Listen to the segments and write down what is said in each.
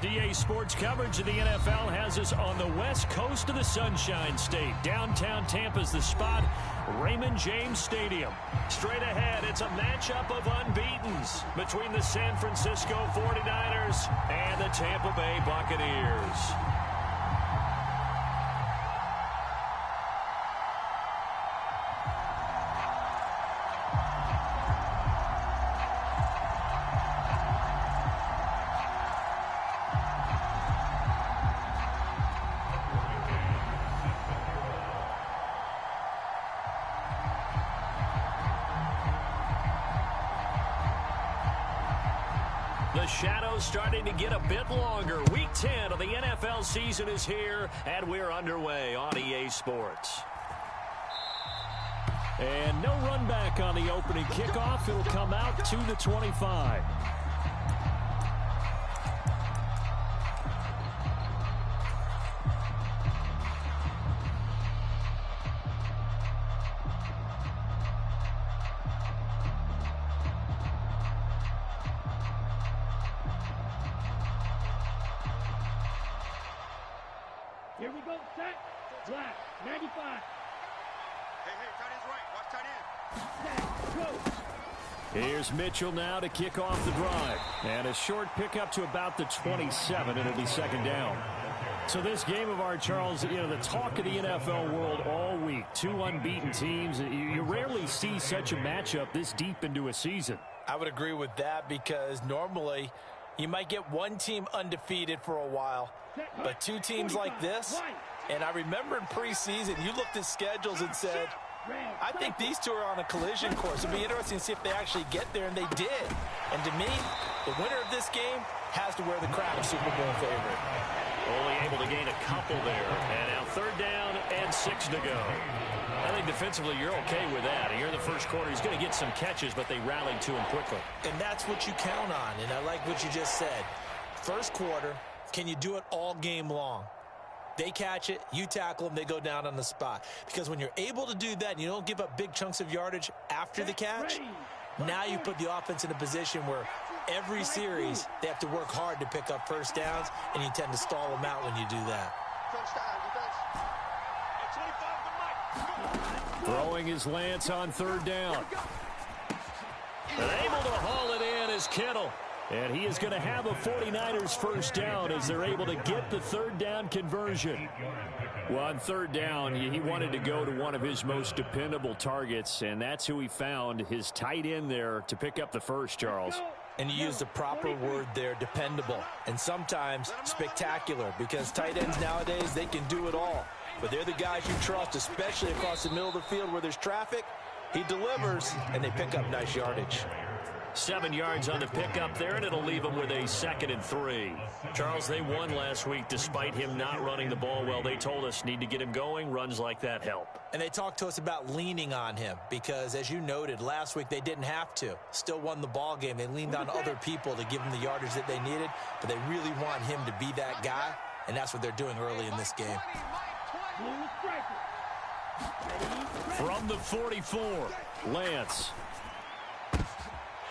DA Sports coverage of the NFL has us on the west coast of the Sunshine State. Downtown Tampa's the spot, Raymond James Stadium. Straight ahead, it's a matchup of unbeatens between the San Francisco 49ers and the Tampa Bay Buccaneers. The shadow's starting to get a bit longer. Week 10 of the NFL season is here, and we're underway on EA Sports. And no run back on the opening kickoff. It'll come out to the 25. Here we go, set, black, 95. Hey, tight end's right. Watch tight end. Set, go. Here's Mitchell now to kick off the drive. And a short pickup to about the 27. It'll be second down. So this game of ours, Charles, you know, the talk of the NFL world all week. Two unbeaten teams. You rarely see such a matchup this deep into a season. I would agree with that because normally you might get one team undefeated for a while, but two teams like this, and I remember in preseason you looked at schedules and said, I think these two are on a collision course. It'll be interesting to see if they actually get there, and they did. And to me, the winner of this game has to wear the crown of Super Bowl favorite. Only able to gain a couple there. And now third down and 6 to go. I think defensively you're okay with that. Here in the first quarter, he's going to get some catches, but they rallied to him quickly. And that's what you count on, and I like what you just said. First quarter, can you do it all game long? They catch it, you tackle them, they go down on the spot. Because when you're able to do that and you don't give up big chunks of yardage after the catch, now you put the offense in a position where every series they have to work hard to pick up first downs, and you tend to stall them out when you do that. Throwing his Lance on third down. And able to haul it in is Kittle. And he is going to have a 49ers first down as they're able to get the third down conversion. Well, on third down, he wanted to go to one of his most dependable targets, and that's who he found, his tight end there, to pick up the first, Charles. And you use the proper word there, dependable, and sometimes spectacular, because tight ends nowadays, they can do it all. But they're the guys you trust, especially across the middle of the field where there's traffic. He delivers, and they pick up nice yardage. 7 yards on the pickup there, and it'll leave them with a 2nd and 3. Charles, they won last week despite him not running the ball well. They told us need to get him going. Runs like that help. And they talked to us about leaning on him because, as you noted, last week they didn't have to. Still won the ball game. They leaned on other people to give them the yardage that they needed, but they really want him to be that guy, and that's what they're doing early in this game. From the 44, Lance.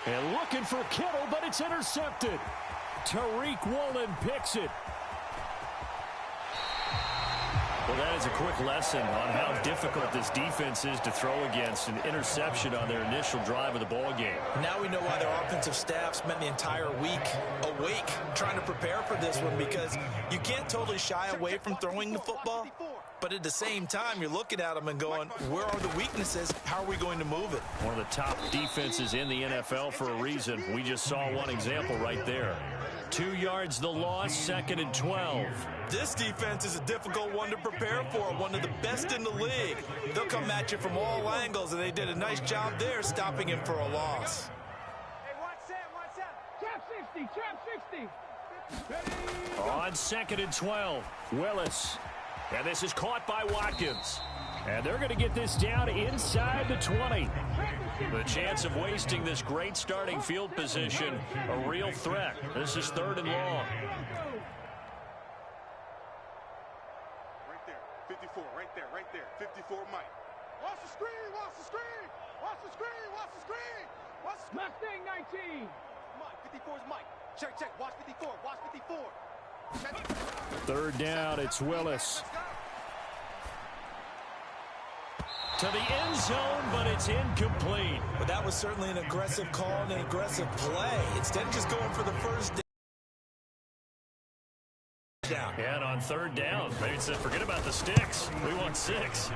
And looking for Kittle, but it's intercepted. Tariq Woolen picks it. Well, that is a quick lesson on how difficult this defense is to throw against. An interception on their initial drive of the ball game. Now we know why their offensive staff spent the entire week awake trying to prepare for this one, because you can't totally shy away from throwing the football. But at the same time, you're looking at them and going, where are the weaknesses? How are we going to move it? One of the top defenses in the NFL for a reason. We just saw one example right there. 2 yards the loss, 2nd and 12. This defense is a difficult one to prepare for, one of the best in the league. They'll come at you from all angles, and they did a nice job there stopping him for a loss. Hey, watch that. Trap 60. On 2nd and 12, Willis. And this is caught by Watkins. And they're going to get this down inside the 20. The chance of wasting this great starting field position, a real threat. This is 3rd and long. Right there. 54, right there. 54, Mike. Watch the screen. Mustang 19. Mike, 54 is Mike. Check. Watch 54. Third down, it's Willis. To the end zone, but it's incomplete. But that was certainly an aggressive call and an aggressive play. Instead of just going for the first down. And on third down, maybe said, forget about the sticks. We want 6.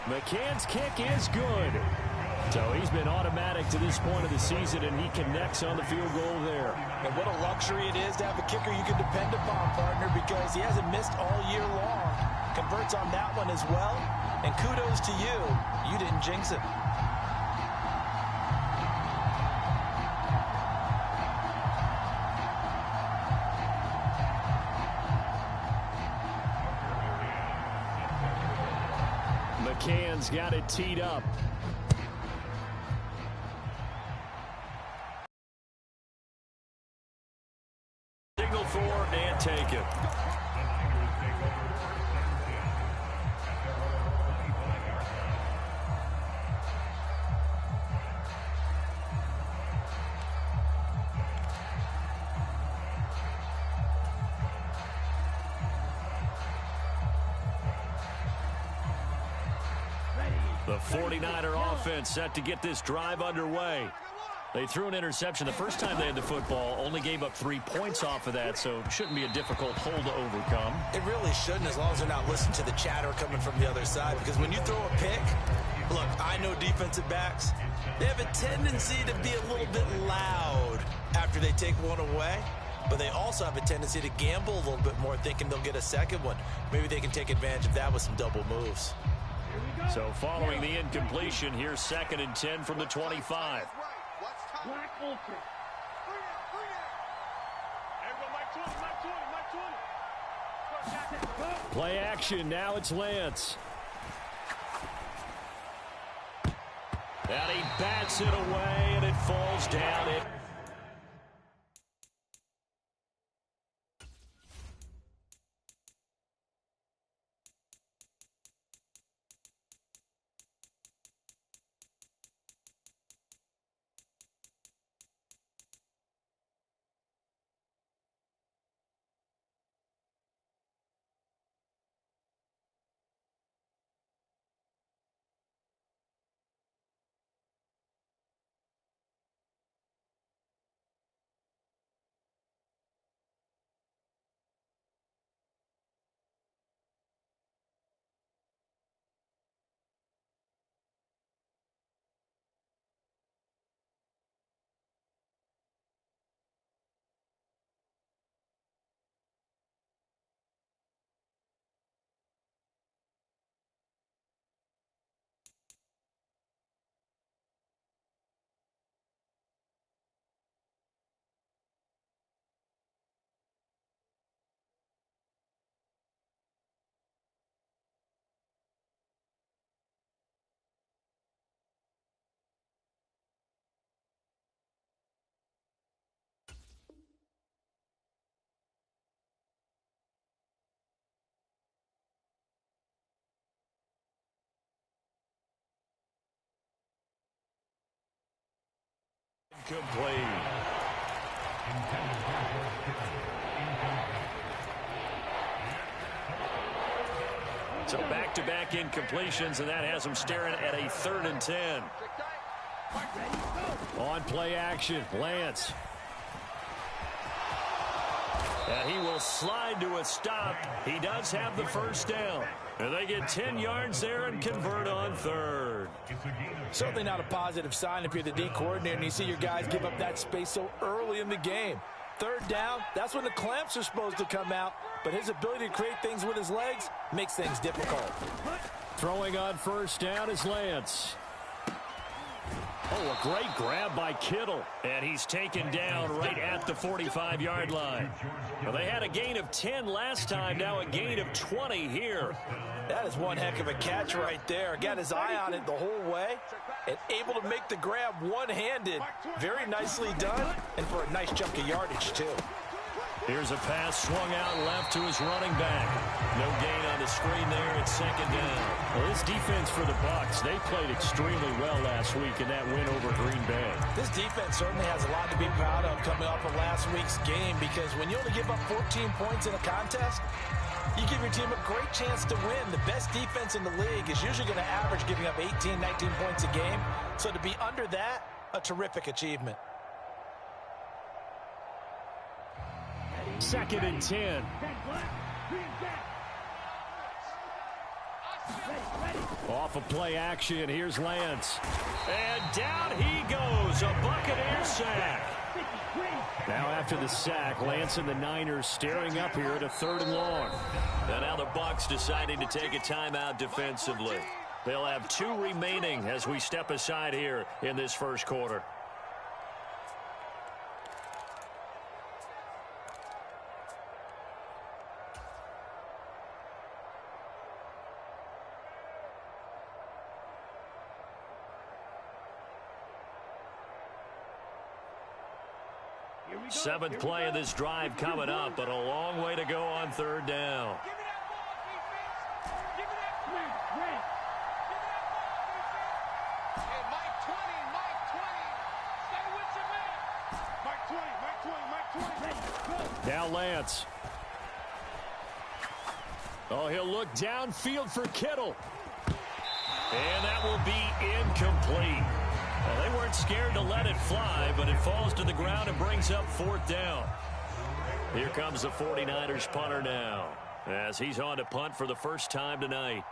McCann's kick is good. So he's been automatic to this point of the season, and he connects on the field goal there. And what a luxury it is to have a kicker you can depend upon, partner, because he hasn't missed all year long. Converts on that one as well. And kudos to you. You didn't jinx it. McCann's got it teed up. Signal for and take it. The 49er offense set to get this drive underway. They threw an interception the first time they had the football, only gave up 3 points off of that, so it shouldn't be a difficult hole to overcome. It really shouldn't, as long as they're not listening to the chatter coming from the other side, because when you throw a pick, look, I know defensive backs, they have a tendency to be a little bit loud after they take one away, but they also have a tendency to gamble a little bit more, thinking they'll get a second one. Maybe they can take advantage of that with some double moves. So following the incompletion, here's 2nd and 10 from the 25. Black Ultra. Play action, now it's Lance. And he bats it away, and it falls down. Complete. So back-to-back incompletions, and that has them staring at a 3rd and 10. On play action, Lance. And he will slide to a stop. He does have the first down. And they get 10 yards there and convert on 3rd. Certainly not a positive sign if you're the D coordinator and you see your guys give up that space so early in the game. 3rd down, that's when the clamps are supposed to come out, but his ability to create things with his legs makes things difficult. Throwing on 1st down is Lance. Oh, a great grab by Kittle. And he's taken down right at the 45-yard line. Well, they had a gain of 10 last time, now a gain of 20 here. That is one heck of a catch right there. Got his eye on it the whole way and able to make the grab one-handed. Very nicely done, and for a nice chunk of yardage, too. Here's a pass swung out left to his running back. No gain on the screen there. It's 2nd down. Well, this defense for the Bucs, they played extremely well last week in that win over Green Bay. This defense certainly has a lot to be proud of coming off of last week's game, because when you only give up 14 points in a contest, you give your team a great chance to win. The best defense in the league is usually going to average giving up 18, 19 points a game. So to be under that, a terrific achievement. 2nd and 10. Off of play action, here's Lance. And down he goes, a Buccaneer sack. Now after the sack, Lance and the Niners staring up here at a 3rd and long. And now the Bucs deciding to take a timeout defensively. They'll have 2 remaining as we step aside here in this first quarter. Seventh play of this drive coming up, but a long way to go on 3rd down. Now Lance. Oh, he'll look downfield for Kittle. And that will be incomplete. Well, they weren't scared to let it fly, but it falls to the ground and brings up 4th down. Here comes the 49ers punter now, as he's on to punt for the first time tonight.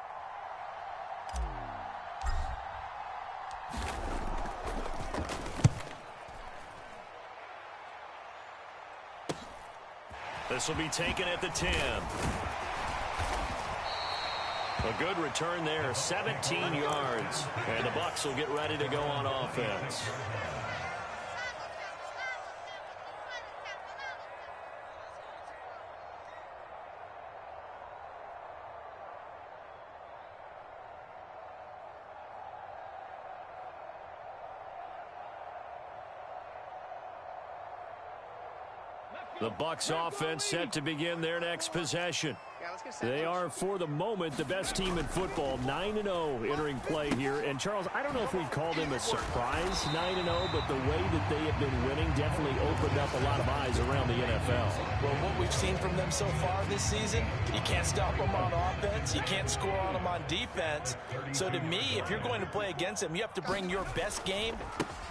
This will be taken at the 10. A good return there, 17 yards. And the Bucs will get ready to go on offense. The Bucs offense set to begin their next possession. They are, for the moment, the best team in football, 9-0 entering play here. And, Charles, I don't know if we'd call them a surprise 9-0, but the way that they have been winning definitely opened up a lot of eyes around the NFL. Well, what we've seen from them so far this season, you can't stop them on offense. You can't score on them on defense. So, to me, if you're going to play against them, you have to bring your best game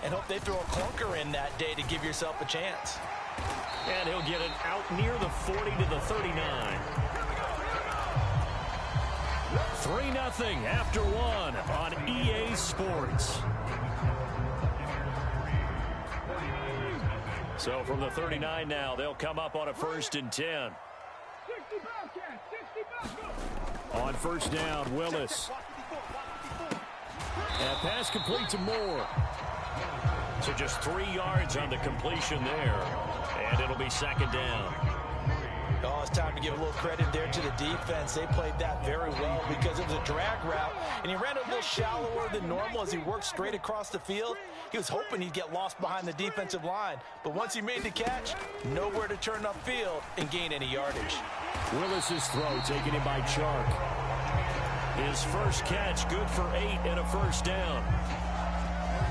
and hope they throw a clunker in that day to give yourself a chance. And he'll get it out near the 40 to the 39. 3-0 after 1 on EA Sports. So from the 39 now, they'll come up on a 1st and 10. On 1st down, Willis. And pass complete to Moore. So just 3 yards on the completion there. And it'll be 2nd down. Oh, it's time to give a little credit there to the defense. They played that very well because it was a drag route, and he ran a little shallower than normal as he worked straight across the field. He was hoping he'd get lost behind the defensive line, but once he made the catch, nowhere to turn upfield and gain any yardage. Willis's throw taken in by Chark. His first catch, good for 8 and a 1st down.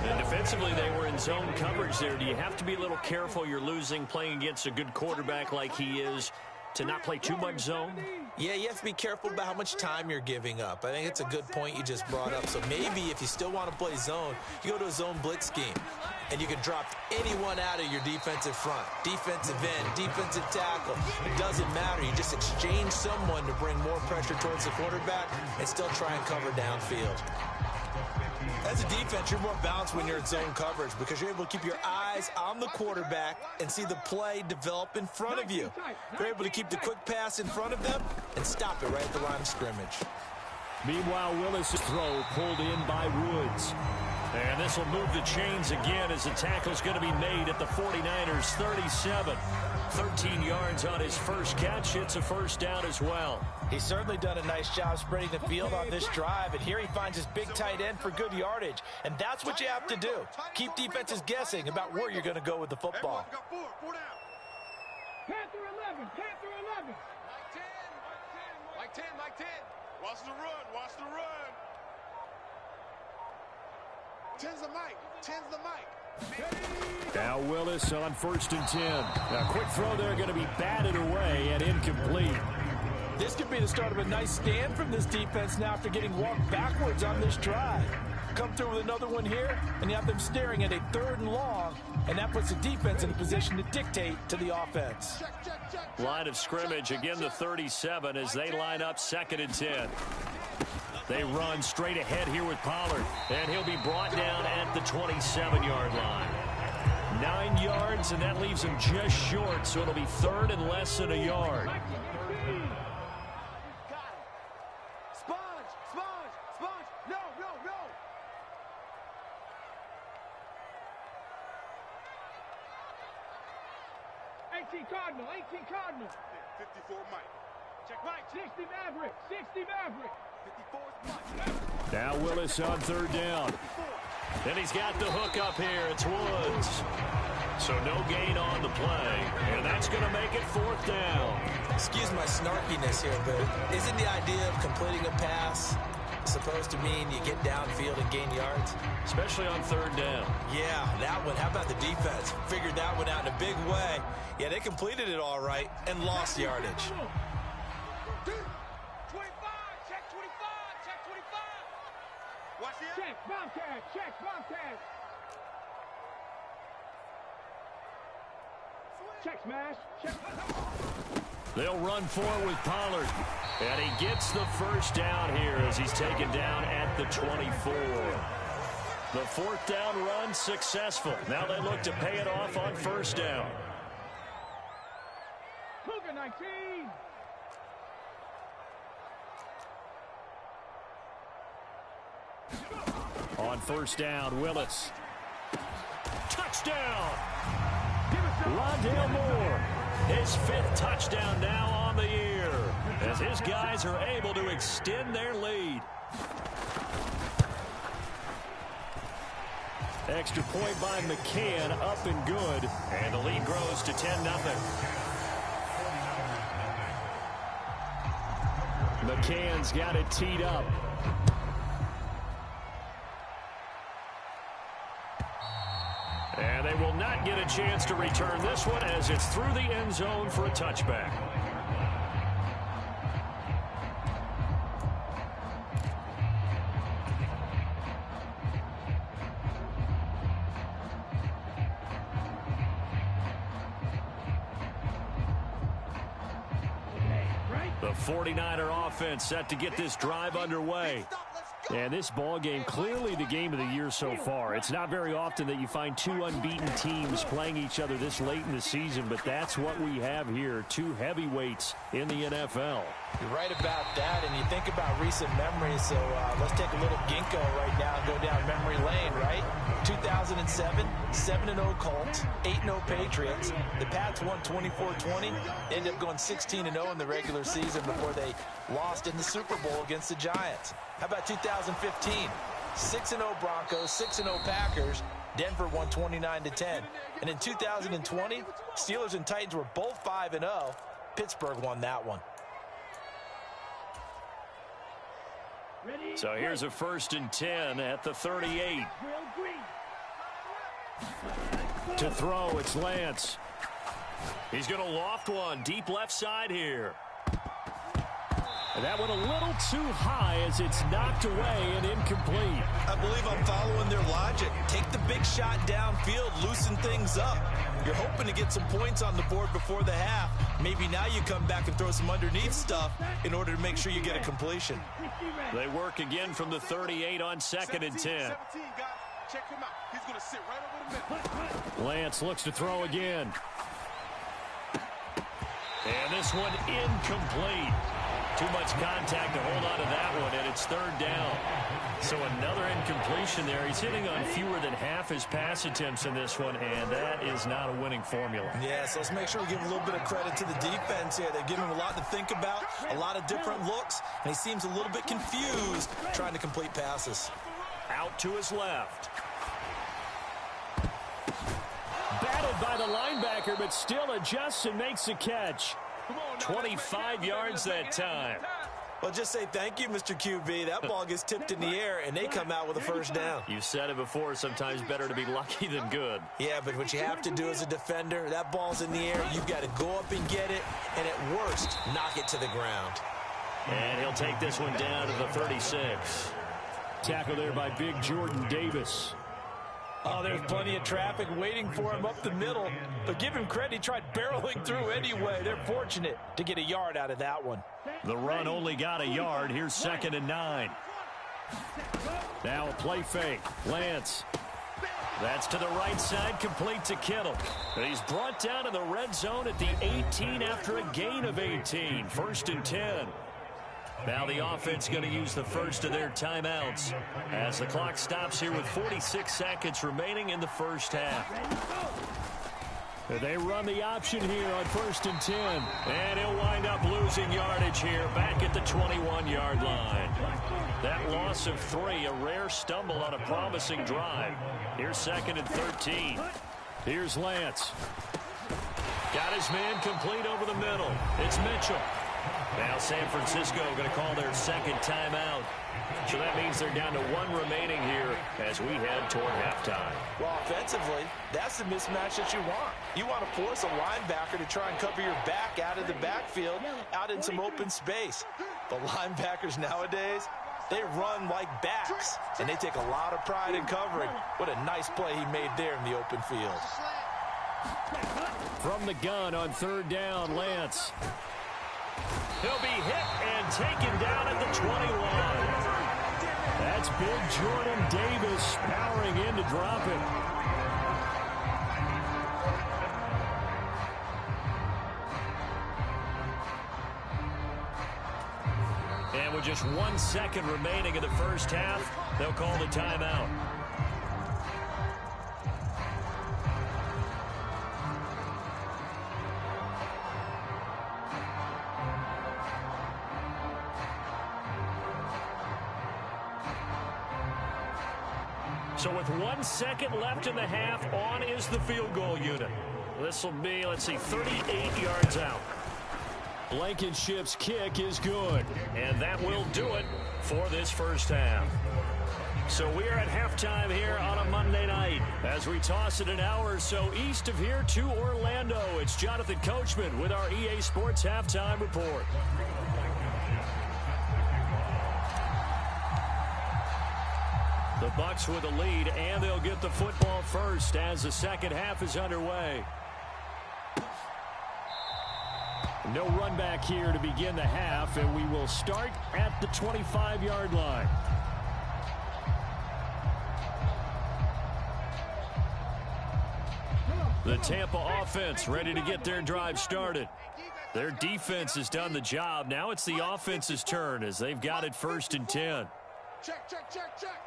And defensively, they were in zone coverage there. Do you have to be a little careful? You're losing playing against a good quarterback like he is to not play too much zone? Yeah, you have to be careful about how much time you're giving up. I think it's a good point you just brought up. So maybe if you still want to play zone, you go to a zone blitz scheme. And you can drop anyone out of your defensive front. Defensive end, defensive tackle. It doesn't matter. You just exchange someone to bring more pressure towards the quarterback and still try and cover downfield. As a defense, you're more balanced when you're in zone coverage because you're able to keep your eyes on the quarterback and see the play develop in front of you. You're able to keep the quick pass in front of them and stop it right at the line of scrimmage. Meanwhile, Willis' throw pulled in by Woods. And this will move the chains again as the tackle's going to be made at the 49ers 37. 13 yards on his first catch. It's a 1st down as well. He's certainly done a nice job spreading the field on this drive, and here he finds his big tight end for good yardage. And that's what you have to do. Keep defenses guessing about where you're going to go with the football. Panther 11, Panther 11. Mike 10. Watch the run, watch the run. 10's the Mike, 10's the Mike. Now Willis on 1st and 10. A quick throw there, going to be batted away and incomplete. This could be the start of a nice stand from this defense now after getting walked backwards on this drive. Come through with another one here, and you have them staring at a 3rd and long, and that puts the defense in a position to dictate to the offense. Line of scrimmage, again the 37 as they line up 2nd and 10. They run straight ahead here with Pollard, and he'll be brought down at the 27-yard line. 9 yards, and that leaves him just short, so it'll be 3rd and less than a yard. Cardinal, 18 Cardinal. 54 Mike. Check Mike. 60 Maverick. 60 Maverick. 54 Mike. Now Willis on 3rd down. And he's got the hook up here. It's Woods. So no gain on the play. And that's going to make it 4th down. Excuse my snarkiness here, but isn't the idea of completing a pass supposed to mean you get downfield and gain yards? Especially on 3rd down. Yeah, that one. How about the defense? Figured that one out in a big way. Yeah, they completed it all right and lost yardage. 25, check 25, check 25. Watch the Check, Bobcat, check, Bobcat. Check smash, check. They'll run forward with Pollard. And he gets the 1st down here as he's taken down at the 24. The 4th down run successful. Now they look to pay it off on 1st down. Cougar 19. On 1st down, Willis. Touchdown! Rondale Moore. His 5th touchdown now on the year as his guys are able to extend their lead. Extra point by McCann, up and good. And the lead grows to 10-0. McCann's got it teed up. And they will not get a chance to return this one as it's through the end zone for a touchback. The 49er offense set to get this drive underway. And this ball game, clearly the game of the year so far. It's not very often that you find 2 unbeaten teams playing each other this late in the season, but that's what we have here. 2 heavyweights in the NFL. You're right about that, and you think about recent memories, so let's take a little ginkgo right now and go down memory lane, right? 2007, 7-0 Colts, 8-0 Patriots. The Pats won 24-20, ended up going 16-0 in the regular season before they lost in the Super Bowl against the Giants. How about 2015? 6-0 Broncos, 6-0 Packers. Denver won 29-10. And in 2020, Steelers and Titans were both 5-0. Pittsburgh won that one. So here's a 1st and 10 at the 38. To throw, it's Lance. He's going to loft one deep left side here. And that one a little too high as it's knocked away and incomplete. I believe I'm following their logic. Take the big shot downfield, loosen things up. You're hoping to get some points on the board before the half. Maybe now you come back and throw some underneath stuff in order to make sure you get a completion. They work again from the 38 on 2nd and 10. 17, guys. Check him out. He's going to sit right over the middle. Lance looks to throw again. And this one incomplete. Too much contact to hold on to that one, and it's 3rd down. So another incompletion there. He's hitting on fewer than half his pass attempts in this one, and that is not a winning formula. Yeah, so let's make sure we give a little bit of credit to the defense here. They've given him a lot to think about, a lot of different looks, and he seems a little bit confused trying to complete passes. Out to his left. Battled by the linebacker, but still adjusts and makes a catch. 25 yards that time. Well, just say thank you, Mr. QB. That ball gets tipped in the air, and they come out with a first down. You've said it before, sometimes better to be lucky than good. Yeah, but what you have to do as a defender, that ball's in the air, you've got to go up and get it, and at worst, knock it to the ground. And he'll take this one down to the 36. Tackle there by big Jordan Davis. Oh, there's plenty of traffic waiting for him up the middle. But give him credit, he tried barreling through anyway. They're fortunate to get a yard out of that one. The run only got a yard. Here's 2nd and 9. Now a play fake. Lance. That's to the right side, complete to Kittle. And he's brought down in the red zone at the 18 after a gain of 18. 1st and 10. Now the offense going to use the first of their timeouts as the clock stops here with 46 seconds remaining in the first half. They run the option here on 1st and 10. And he'll wind up losing yardage here back at the 21-yard line. That loss of 3, a rare stumble on a promising drive. Here's 2nd and 13. Here's Lance. Got his man complete over the middle. It's Mitchell. Now San Francisco going to call their 2nd timeout. So that means they're down to 1 remaining here as we head toward halftime. Well, offensively, that's the mismatch that you want. You want to force a linebacker to try and cover your back out of the backfield, out in some open space. The linebackers nowadays, they run like backs, and they take a lot of pride in covering. What a nice play he made there in the open field. From the gun on 3rd down, Lance. He'll be hit and taken down at the 21. That's big Jordan Davis powering in to drop it. And with just 1 second remaining in the first half, they'll call the timeout. So with 1 second left in the half, on is the field goal unit. This will be, let's see, 38 yards out. Blankenship's kick is good, and that will do it for this first half. So we are at halftime here on a Monday night as we toss it an hour or so east of here to Orlando. It's Jonathan Coachman with our EA Sports Halftime Report. The Bucs with a lead, and they'll get the football first as the second half is underway. No run back here to begin the half, and we will start at the 25-yard line. The Tampa offense ready to get their drive started. Their defense has done the job. Now it's the offense's turn as they've got it 1st and 10. Check, check, check, check.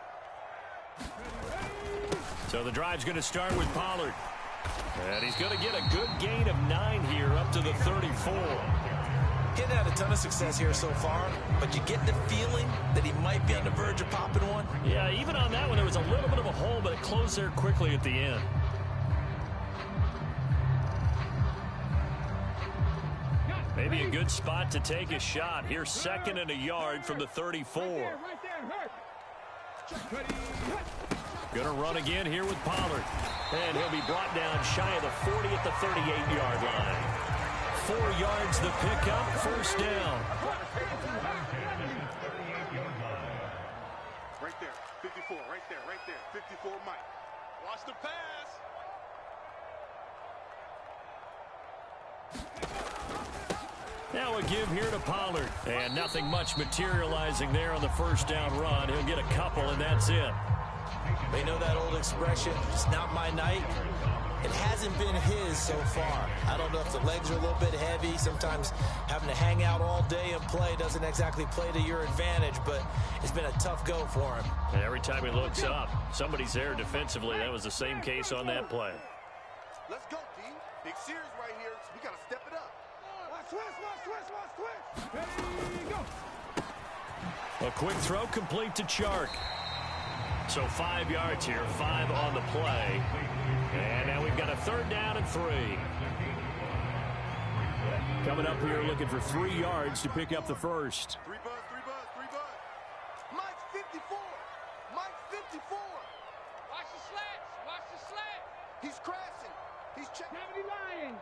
So the drive's going to start with Pollard. And he's going to get a good gain of 9 here up to the 34. Getting had a ton of success here so far, but you get the feeling that he might be on the verge of popping one. Yeah, even on that one, there was a little bit of a hole, but it closed there quickly at the end. Maybe a good spot to take a shot. Here's 2nd and a yard from the 34. Going to run again here with Pollard. And he'll be brought down shy of the 40 at the 38-yard line. 4 yards the pickup, 1st down. Right there, 54, right there, 54 Mike. Watch the pass. Now a give here to Pollard. And nothing much materializing there on the 1st down run. He'll get a couple, and that's it. They know that old expression, it's not my night. It hasn't been his so far. I don't know if the legs are a little bit heavy. Sometimes having to hang out all day and play doesn't exactly play to your advantage, but it's been a tough go for him. And every time he looks up, somebody's there defensively. That was the same case on that play. Let's go, D. Big Sears right here. So we got to step it up. Watch twist. There you go. A quick throw complete to Chark. So 5 yards here, 5 on the play. And now we've got a 3rd down and 3. Coming up here looking for 3 yards to pick up the first. 3 buzz He's crashing. He's checking. 70 Lions.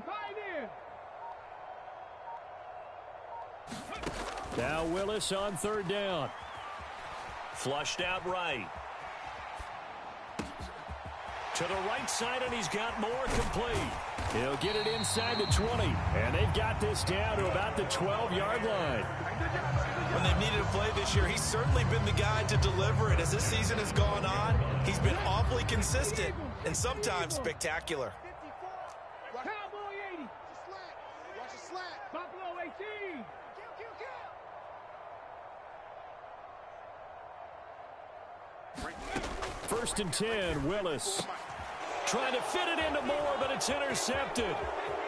Pioneer. Now Willis on third down. Flushed out right. To the right side, and he's got more complete. He'll get it inside the 20, and they've got this down to about the 12-yard line. When they've needed a play this year, he's certainly been the guy to deliver it. As this season has gone on, he's been awfully consistent and sometimes spectacular. Cowboy 80. Watch the slant. Buffalo 18. First and 10, Willis. Trying to fit it into Moore, but it's intercepted.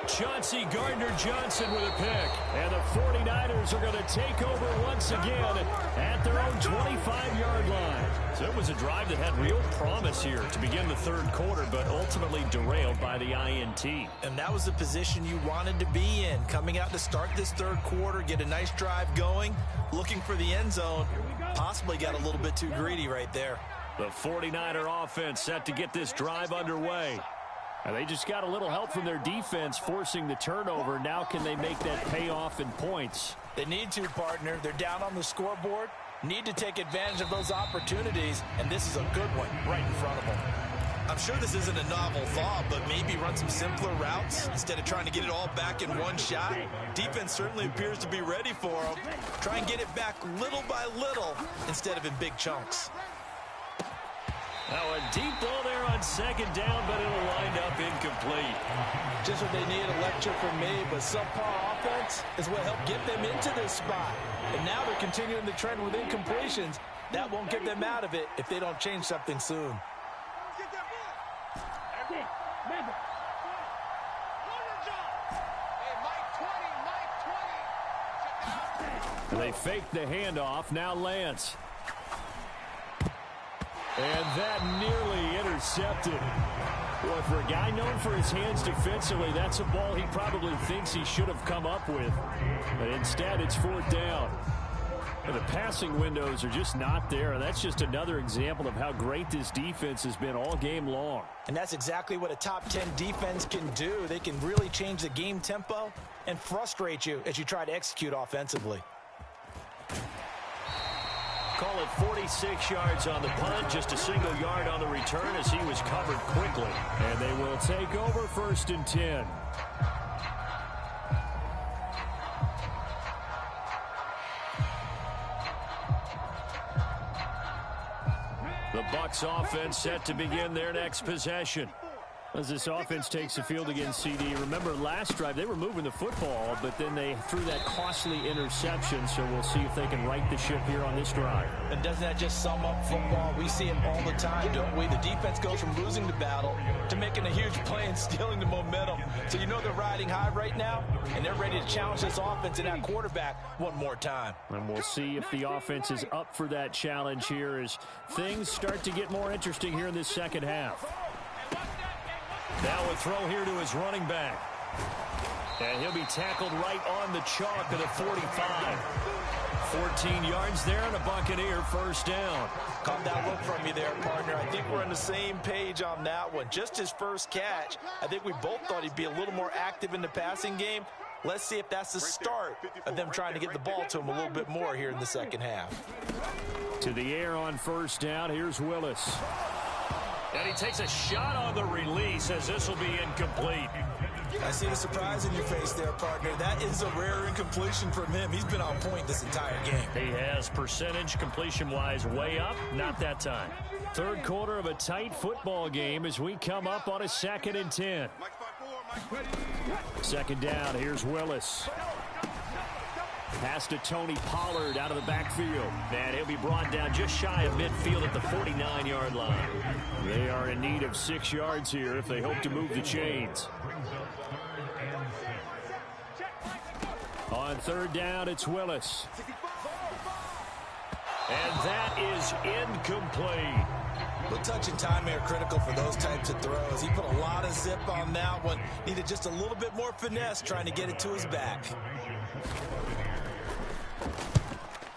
Chauncey Gardner-Johnson with a pick. And the 49ers are going to take over once again at their own 25-yard line. So it was a drive that had real promise here to begin the third quarter, but ultimately derailed by the INT. And that was the position you wanted to be in. Coming out to start this third quarter, get a nice drive going, looking for the end zone. Possibly got a little bit too greedy right there. The 49er offense set to get this drive underway. And they just got a little help from their defense forcing the turnover. Now can they make that pay off in points? They need to, partner. They're down on the scoreboard. Need to take advantage of those opportunities. And this is a good one right in front of them. I'm sure this isn't a novel thought, but maybe run some simpler routes instead of trying to get it all back in one shot. Defense certainly appears to be ready for them. Try and get it back little by little instead of in big chunks. Now a deep ball there on second down, but it'll wind up incomplete. Just what they need, a lecture from me, but subpar offense is what helped get them into this spot. And now they're continuing the trend with incompletions. That won't get them out of it if they don't change something soon. They fake the handoff. Now Lance. And that nearly intercepted. Boy, for a guy known for his hands defensively, that's a ball he probably thinks he should have come up with. But instead, it's fourth down. And the passing windows are just not there. And that's just another example of how great this defense has been all game long. And that's exactly what a top 10 defense can do. They can really change the game tempo and frustrate you as you try to execute offensively. Call it 46 yards on the punt, just a single yard on the return as he was covered quickly. And they will take over first and 10. The Bucs offense set to begin their next possession. As this offense takes the field against CD. Remember, last drive, they were moving the football, but then they threw that costly interception, so we'll see if they can right the ship here on this drive. And doesn't that just sum up football? We see it all the time, don't we? The defense goes from losing the battle to making a huge play and stealing the momentum. So you know they're riding high right now, and they're ready to challenge this offense and that quarterback one more time. And we'll see if the offense is up for that challenge here as things start to get more interesting here in this second half. Now a throw here to his running back. And he'll be tackled right on the chalk of the 45. 14 yards there and a Buccaneer first down. Caught that look from you there, partner. I think we're on the same page on that one. Just his first catch. I think we both thought he'd be a little more active in the passing game. Let's see if that's the start of them trying to get the ball to him a little bit more here in the second half. To the air on first down. Here's Willis. And he takes a shot on the release as this will be incomplete. I see the surprise in your face there, partner. That is a rare incompletion from him. He's been on point this entire game. He has percentage completion-wise way up. Not that time. Third quarter of a tight football game as we come up on a 2nd and 10. Second down. Here's Willis. Pass to Tony Pollard out of the backfield. And he'll be brought down just shy of midfield at the 49-yard line. They are in need of 6 yards here if they hope to move the chains. On third down, it's Willis. And that is incomplete. Well, touch and timing are critical for those types of throws. He put a lot of zip on that one. Needed just a little bit more finesse trying to get it to his back.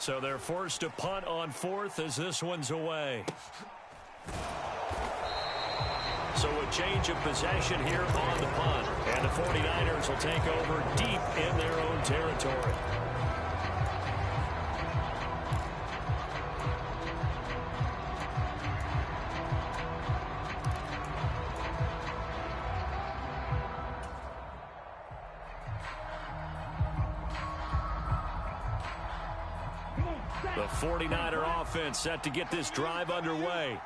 So they're forced to punt on 4th as this one's away. So a change of possession here on the punt. And the 49ers will take over deep in their own territory. The 49er offense set to get this drive underway.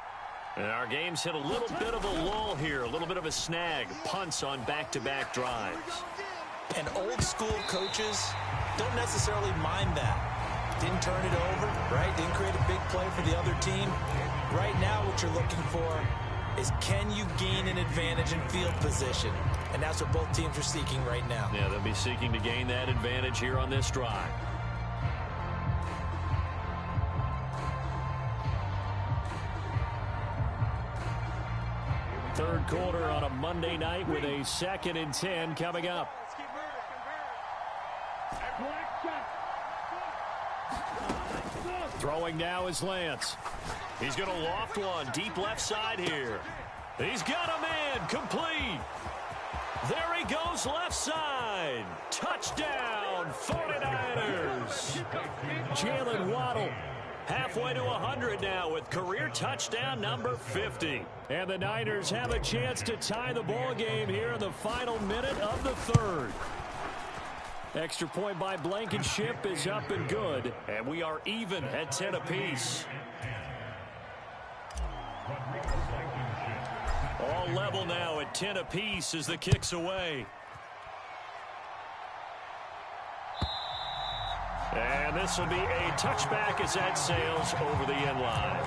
And our game's hit a little bit of a lull here, a little bit of a snag. Punts on back-to-back drives. And old school coaches don't necessarily mind that. Didn't turn it over, right? Didn't create a big play for the other team. Right now what you're looking for is can you gain an advantage in field position? And that's what both teams are seeking right now. Yeah, they'll be seeking to gain that advantage here on this drive. Third quarter on a Monday night with a 2nd and 10 coming up. Throwing now is Lance. He's going to loft one deep left side here. He's got a man complete. There he goes left side. Touchdown 49ers. Jalen Waddle. Halfway to 100 now with career touchdown number 50. And the Niners have a chance to tie the ball game here in the final minute of the 3rd. Extra point by Blankenship is up and good. And we are even at 10 apiece. All level now at 10 apiece as the kick's away. And this will be a touchback as that sails over the end line.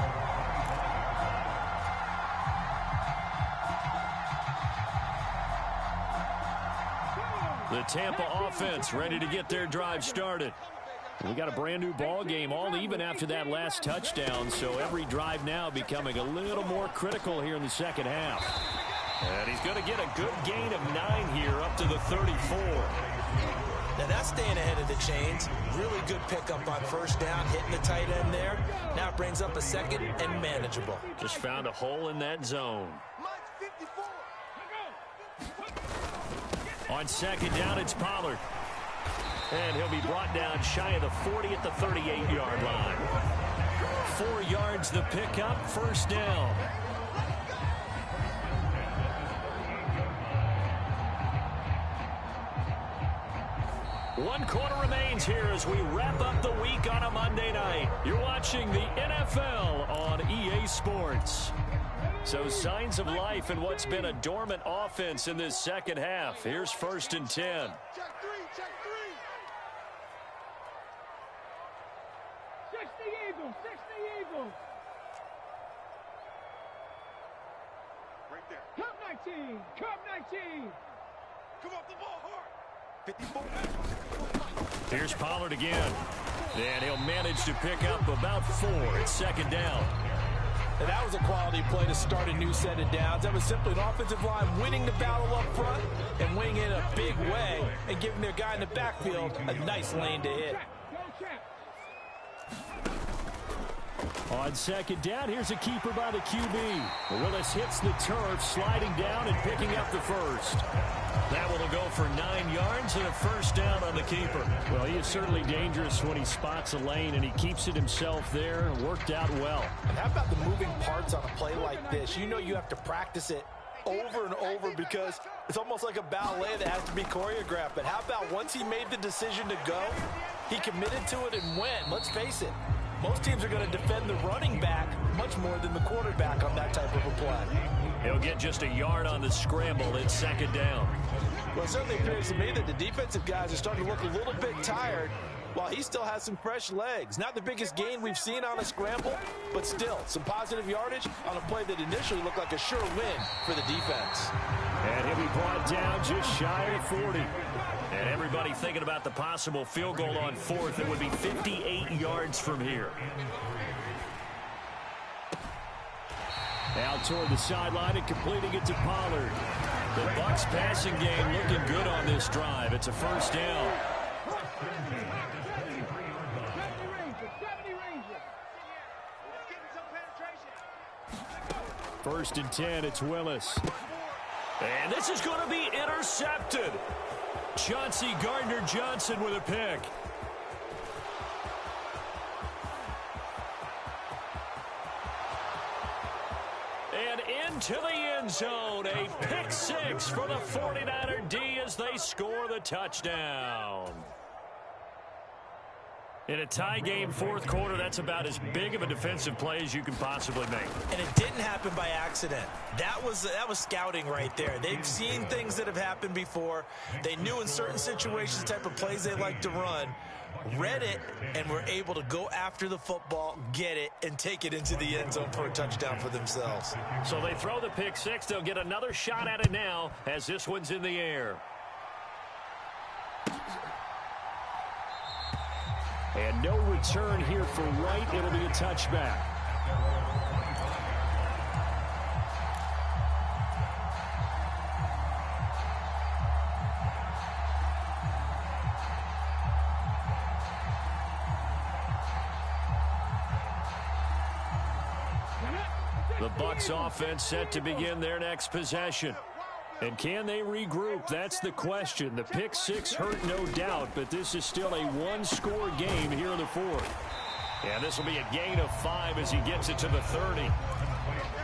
The Tampa offense ready to get their drive started. We got a brand new ball game, all even after that last touchdown, so every drive now becoming a little more critical here in the second half. And he's going to get a good gain of 9 here up to the 34. Now that's staying ahead of the chains. Really good pickup on first down, hitting the tight end there. Now it brings up a 2nd and manageable. Just found a hole in that zone. On 2nd down, it's Pollard. And he'll be brought down shy of the 40 at the 38-yard line. 4 yards the pickup, first down. One quarter remains here as we wrap up the week on a Monday night. You're watching the NFL on EA Sports. So signs of life in what's been a dormant offense in this second half. Here's 1st and 10. Check 3, check 3. 60 Eagles, 60 Eagles. Right there. Cup 19, Cup 19. Come off the ball hard. 54. Here's Pollard again. And he'll manage to pick up about 4 at 2nd down. And that was a quality play to start a new set of downs. That was simply an offensive line winning the battle up front and winning it in a big way and giving their guy in the backfield a nice lane to hit. On 2nd down, here's a keeper by the QB. Willis hits the turf, sliding down and picking up the first. That one will go for 9 yards and a first down on the keeper. Well, he is certainly dangerous when he spots a lane, and he keeps it himself there. Worked out well. And how about the moving parts on a play like this? You know you have to practice it over and over because it's almost like a ballet that has to be choreographed. But how about once he made the decision to go, he committed to it and went. Let's face it, most teams are going to defend the running back much more than the quarterback on that type of a play. He'll get just a yard on the scramble at 2nd down. Well, it certainly appears to me that the defensive guys are starting to look a little bit tired while he still has some fresh legs. Not the biggest gain we've seen on a scramble, but still some positive yardage on a play that initially looked like a sure win for the defense. And he'll be brought down just shy of 40. And everybody thinking about the possible field goal on 4th. It would be 58 yards from here. Out toward the sideline and completing it to Pollard. The Bucs passing game looking good on this drive. It's a first down. First and 10, it's Willis. And this is going to be intercepted. Chauncey Gardner-Johnson with a pick. And into the end zone, a pick six for the 49er D as they score the touchdown. In a tie game fourth quarter, that's about as big of a defensive play as you can possibly make. And it didn't happen by accident. That was scouting right there. They've seen things that have happened before. They knew in certain situations the type of plays they like to run, read it, and were able to go after the football, get it, and take it into the end zone for a touchdown for themselves. So they throw the pick six. They'll get another shot at it now as this one's in the air. And no return here for Wright. It'll be a touchback. The Bucs offense set to begin their next possession. And can they regroup? That's the question. The pick six hurt, no doubt, but this is still a one-score game here in the fourth. And this will be a gain of 5 as he gets it to the 30.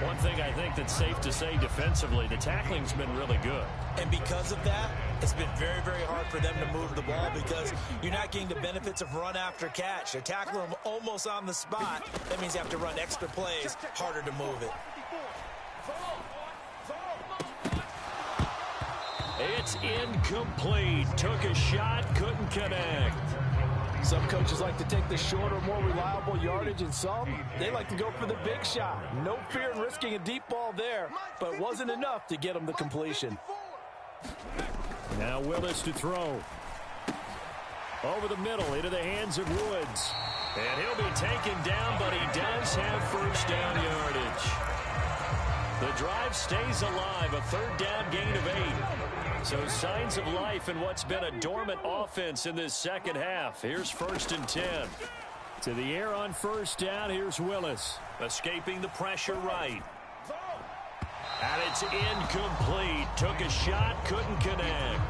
One thing I think that's safe to say defensively, the tackling's been really good. And because of that, it's been very, very hard for them to move the ball because you're not getting the benefits of run after catch. They're tackling them almost on the spot. That means you have to run extra plays, harder to move it. It's incomplete. Took a shot, couldn't connect. Some coaches like to take the shorter, more reliable yardage, and some, they like to go for the big shot. No fear in risking a deep ball there, but it wasn't enough to get them the completion. Now Willis to throw. Over the middle, into the hands of Woods. And he'll be taken down, but he does have first down yardage. The drive stays alive, a third down gain of 8. So signs of life in what's been a dormant offense in this second half. Here's first and 10. To the air on first down, here's Willis. Escaping the pressure right. And it's incomplete. Took a shot, couldn't connect.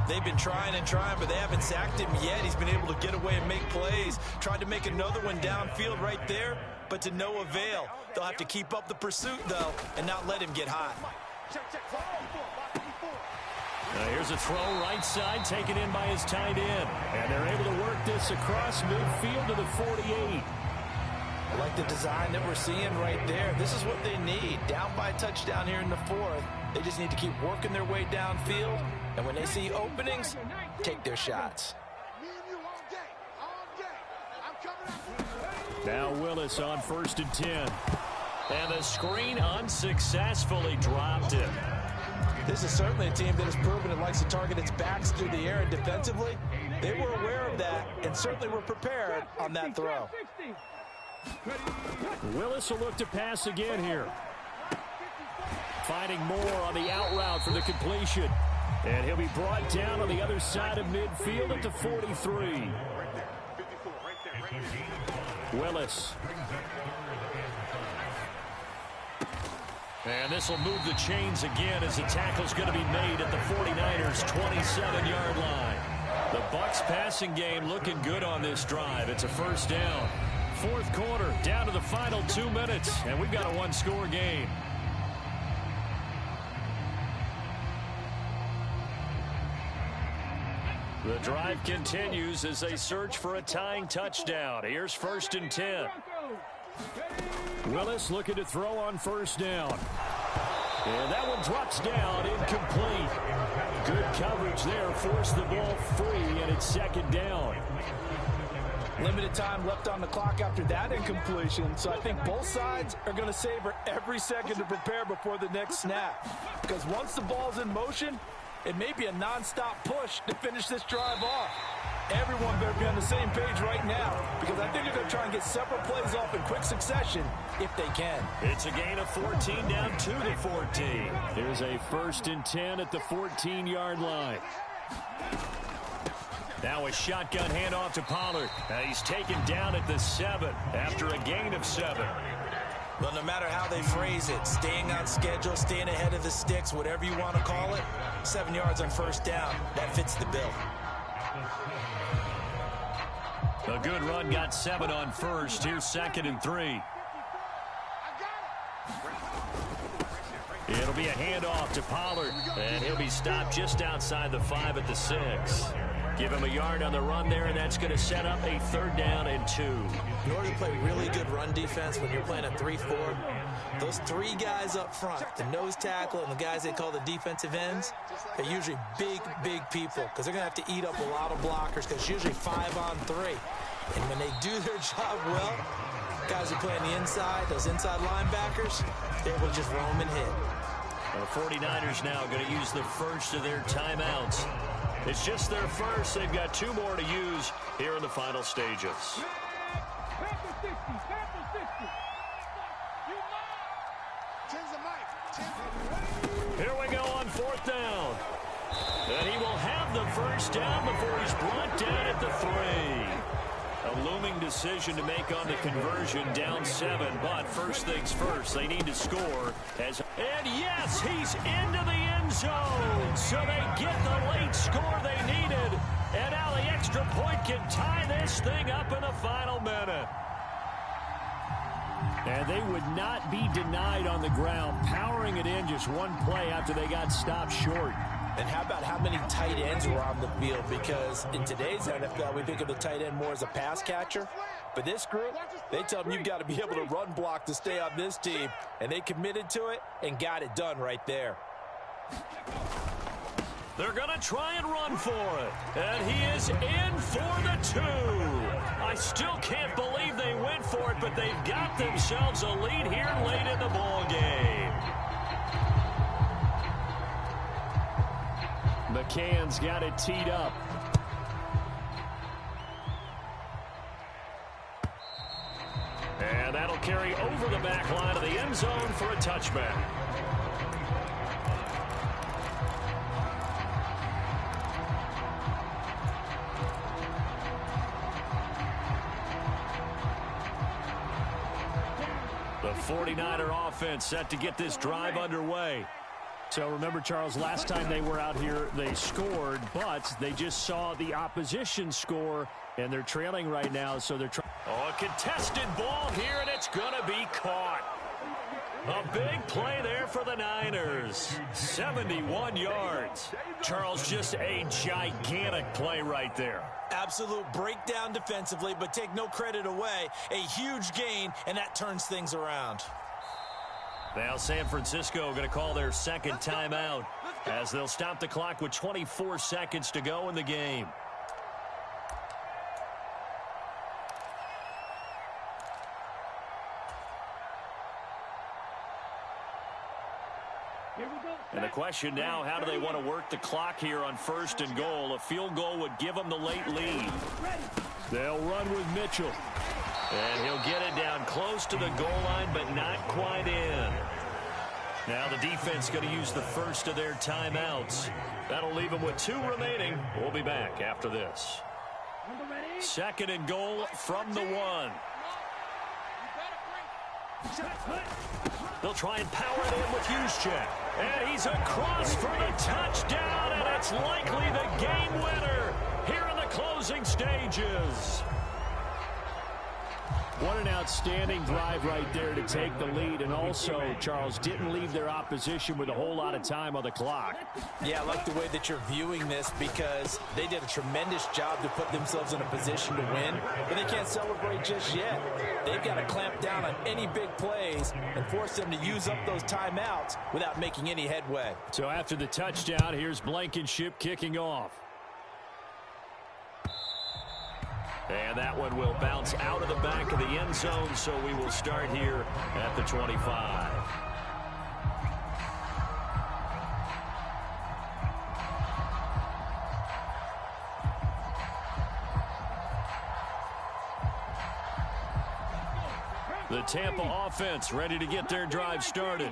They've been trying and trying, but they haven't sacked him yet. He's been able to get away and make plays. Tried to make another one downfield right there, but to no avail. They'll have to keep up the pursuit, though, and not let him get hot. Now here's a throw right side, taken in by his tight end. And they're able to work this across midfield to the 48. I like the design that we're seeing right there. This is what they need. Down by a touchdown here in the fourth. They just need to keep working their way downfield. And when they see openings, take their shots. Now Willis on first and 10. And the screen unsuccessfully dropped it. This is certainly a team that has proven it likes to target its backs through the air, and defensively, they were aware of that and certainly were prepared on that throw. Willis will look to pass again here. Finding more on the out route for the completion. And he'll be brought down on the other side of midfield at the 43. Willis. And this will move the chains again as the tackle's going to be made at the 49ers' 27-yard line. The Bucs passing game looking good on this drive. It's a first down. Fourth quarter, down to the final 2 minutes, and we've got a one-score game. The drive continues as they search for a tying touchdown. Here's first and 10. Willis looking to throw on first down. And that one drops down, incomplete. Good coverage there, forced the ball free, and it's second down. Limited time left on the clock after that incompletion, so I think both sides are going to savor every second to prepare before the next snap. Because once the ball's in motion, it may be a nonstop push to finish this drive off. Everyone better be on the same page right now, because I think they're going to try and get several plays off in quick succession if they can. It's a gain of 14 down to the 14. There's a first and 10 at the 14-yard line. Now a shotgun handoff to Pollard. He's taken down at the 7 after a gain of 7. Well, no matter how they phrase it, staying on schedule, staying ahead of the sticks, whatever you want to call it, 7 yards on first down, that fits the bill. A good run got 7 on first. Here's 2nd and 3. It'll be a handoff to Pollard, and he'll be stopped just outside the 5 at the 6. Give him a yard on the run there, and that's going to set up a 3rd down and 2. In order to play really good run defense when you're playing a 3-4, those 3 guys up front, the nose tackle and the guys they call the defensive ends, they're usually big people because they're going to have to eat up a lot of blockers because it's usually 5 on 3. And when they do their job well, guys who play on the inside, those inside linebackers, they're able to just roam and hit. The 49ers now going to use the first of their timeouts. It's just their first. They've got 2 more to use here in the final stages. Here we go on 4th down. And he will have the first down before he's brought down at the 3. A looming decision to make on the conversion, down 7. But first things first, they need to score. And yes, he's into the end zone. So they get the late score they needed. And now the extra point can tie this thing up in the final minute. And they would not be denied on the ground, powering it in just one play after they got stopped short. And how about how many tight ends were on the field? Because in today's NFL, we think of the tight end more as a pass catcher. But this group, they tell them you've got to be able to run block to stay on this team. And they committed to it and got it done right there. They're going to try and run for it. And he is in for the 2. I still can't believe they went for it, but they've got themselves a lead here late in the ball game. McCann's got it teed up. And that'll carry over the back line of the end zone for a touchback. The 49er offense set to get this drive underway. So remember, Charles, last time they were out here, they scored, but they just saw the opposition score, and they're trailing right now, so they're trying. Oh, a contested ball here, and it's going to be caught. A big play there for the Niners. 71 yards. Charles, just a gigantic play right there. Absolute breakdown defensively, but take no credit away. A huge gain, and that turns things around. Now San Francisco going to call their 2nd timeout as they'll stop the clock with 24 seconds to go in the game. And the question now, how do they want to work the clock here on 1st and goal? A field goal would give them the late lead. They'll run with Mitchell. And he'll get it down close to the goal line, but not quite in. Now the defense going to use the first of their timeouts. That'll leave them with 2 remaining. We'll be back after this. 2nd and goal from the 1. They'll try and power it in with Juszczyk. And he's across for the touchdown, and it's likely the game winner here in the closing stages. What an outstanding drive right there to take the lead, and also, Charles, didn't leave their opposition with a whole lot of time on the clock. Yeah, I like the way that you're viewing this because they did a tremendous job to put themselves in a position to win, but they can't celebrate just yet. They've got to clamp down on any big plays and force them to use up those timeouts without making any headway. So after the touchdown, here's Blankenship kicking off. And that one will bounce out of the back of the end zone, so we will start here at the 25. The Tampa offense ready to get their drive started.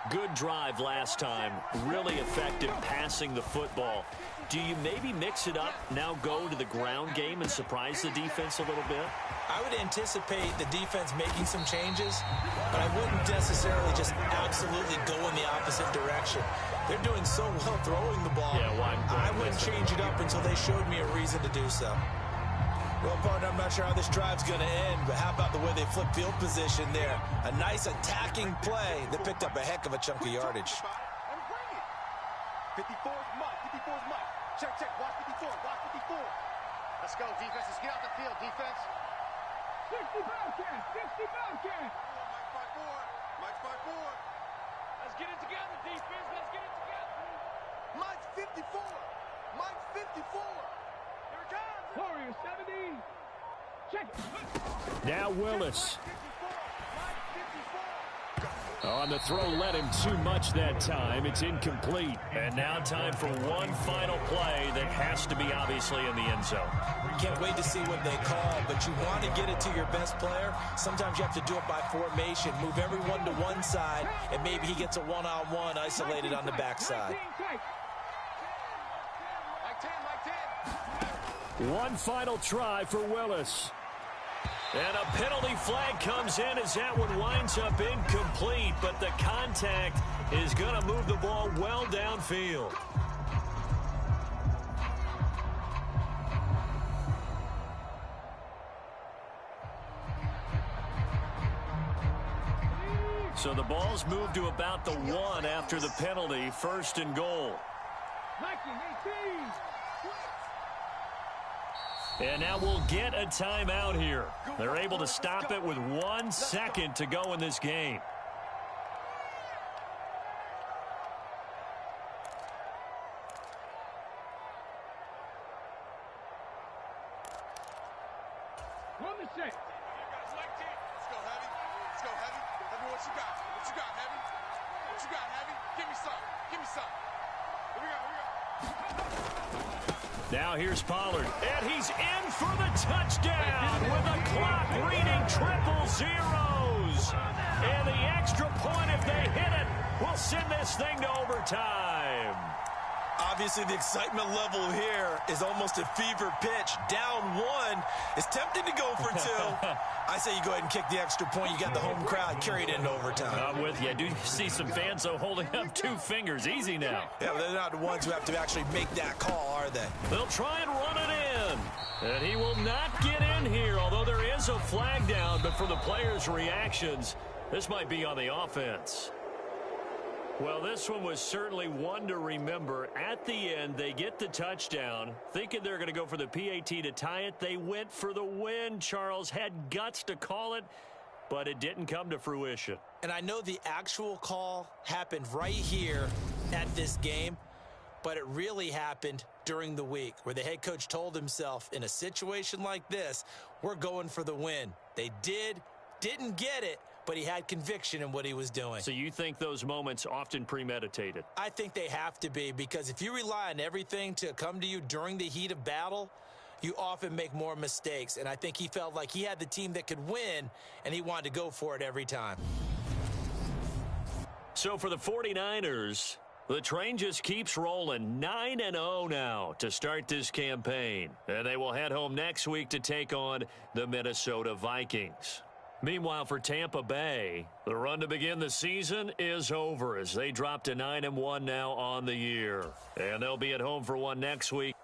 Good drive last time. Really effective passing the football. Do you maybe mix it up, now go to the ground game and surprise the defense a little bit? I would anticipate the defense making some changes, but I wouldn't necessarily just absolutely go in the opposite direction. They're doing so well throwing the ball. Yeah, I wouldn't change it up until they showed me a reason to do so. Well, partner, I'm not sure how this drive's going to end, but how about the way they flip field position there? A nice attacking play that picked up a heck of a chunk of yardage. 54's Mike. 54's Mike. Check, check. Watch 54. Watch 54. Let's go, defense. Let's get out the field, defense. 60 Bobcats. 60 Bobcats. Mike 5-4. Mike 5-4. Let's get it together, defense. Let's get it together. Mike 54. Mike 54. Here it comes. Warriors 70. Check it. Now Willis. Mike 54. On the throw, led him too much that time. It's incomplete. And now time for one final play that has to be obviously in the end zone. Can't wait to see what they call, but you want to get it to your best player. Sometimes you have to do it by formation. Move everyone to one side, and maybe he gets a one-on-one isolated on the backside. Mike 10, Mike 10. One final try for Willis. And a penalty flag comes in as that one winds up incomplete, but the contact is going to move the ball well downfield. So the ball's moved to about the 1 after the penalty, 1st and goal. And now we'll get a timeout here. They're able to stop it with 1 second to go in this game. Run the set. Let's go, Heavy. Let's go, Heavy. Heavy, what you got? What you got, Heavy? What you got, Heavy? Give me some. Give me some. Here we go, here we go. Now here's Pollard, and he's in for the touchdown with the clock reading triple zeros. And the extra point, if they hit it, will send this thing to overtime. Obviously, the excitement level here is almost a fever pitch. Down 1. It's tempting to go for 2. I say you go ahead and kick the extra point. You got the home crowd, carry it into overtime. I'm with you. I do see some fans, though, holding up 2 fingers. Easy now. Yeah, they're not the ones who have to actually make that call, are they? They'll try and run it in. And he will not get in here, although there is a flag down. But for the players' reactions, this might be on the offense. Well, this one was certainly one to remember. At the end, they get the touchdown. Thinking they're going to go for the PAT to tie it. They went for the win. Charles had guts to call it, but it didn't come to fruition. And I know the actual call happened right here at this game, but it really happened during the week where the head coach told himself, in a situation like this, we're going for the win. They didn't get it, but he had conviction in what he was doing. So you think those moments often premeditated? I think they have to be, because if you rely on everything to come to you during the heat of battle, you often make more mistakes. And I think he felt like he had the team that could win, and he wanted to go for it every time. So for the 49ers, the train just keeps rolling. 9-0 now to start this campaign. And they will head home next week to take on the Minnesota Vikings. Meanwhile, for Tampa Bay, the run to begin the season is over as they drop to 9-1 now on the year. And they'll be at home for one next week.